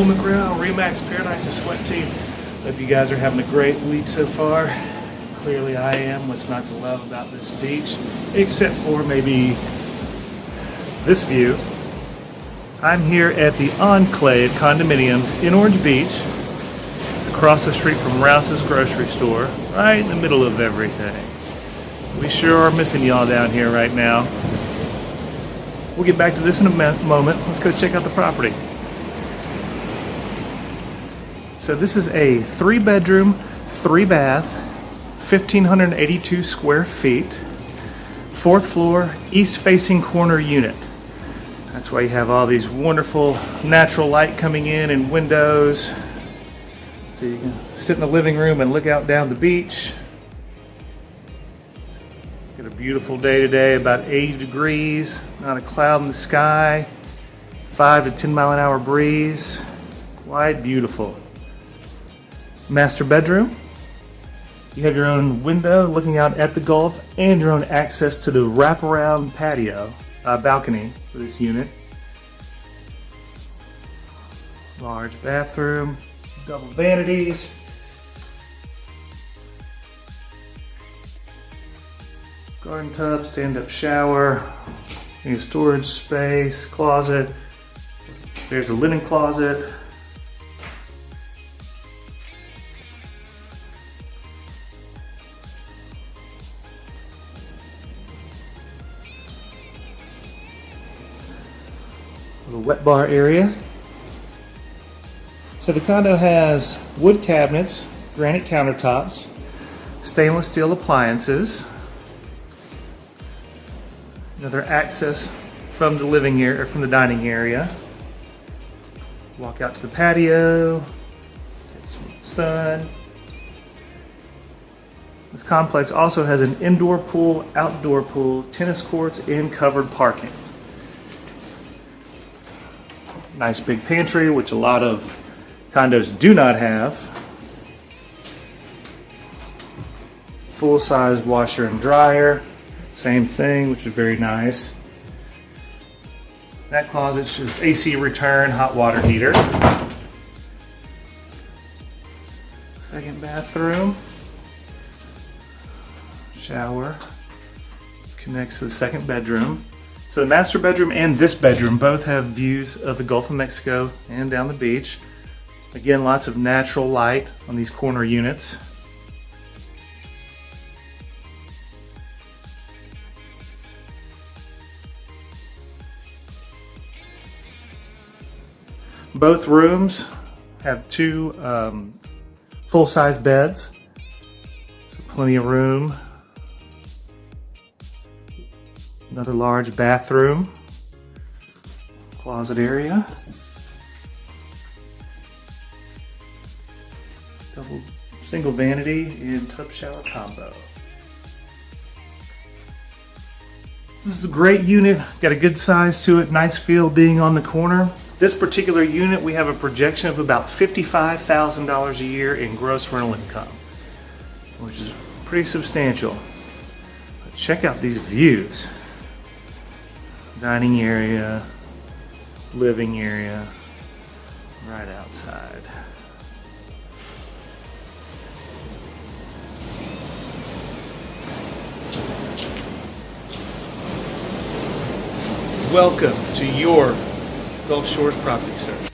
Coleman Grau, Remax Paradise and Sweat team. Hope you guys are having a great week so far. Clearly I am. What's not to love about this beach? Except for maybe this view. I'm here at the Enclave Condominiums in Orange Beach, across the street from Rouse's grocery store, right in the middle of everything. We sure are missing y'all down here right now. We'll get back to this in a moment. Let's go check out the property. So this is a 3-bedroom, 3-bath, 1,582 square feet, 4th floor, east-facing corner unit. That's why you have all these wonderful natural light coming in and windows. So you can sit in the living room and look out down the beach. Got a beautiful day today, about 80 degrees, not a cloud in the sky, 5 to 10 mile an hour breeze. Quite beautiful. Master bedroom. You have your own window looking out at the Gulf and your own access to the wraparound patio, balcony for this unit. Large bathroom, double vanities. Garden tub, stand-up shower, your storage space, closet. There's a linen closet. Little wet bar area. So the condo has wood cabinets, granite countertops, stainless steel appliances. Another access from the living area, or from the dining area. Walk out to the patio, get some sun. This complex also has an indoor pool, outdoor pool, tennis courts, and covered parking. Nice big pantry, which a lot of condos do not have. Full-size washer and dryer. Same thing, which is very nice. That closet's just AC return, hot water heater. Second bathroom. Shower. Connects to the second bedroom. So the master bedroom and this bedroom both have views of the Gulf of Mexico and down the beach. Again, lots of natural light on these corner units. Both rooms have 2 full-size beds, so plenty of room. Another large bathroom, closet area, double single vanity and tub shower combo. This is a great unit, got a good size to it, nice feel being on the corner. This particular unit, we have a projection of about $55,000 a year in gross rental income, which is pretty substantial. But check out these views. Dining area, living area, right outside. Welcome to your Gulf Shores property search.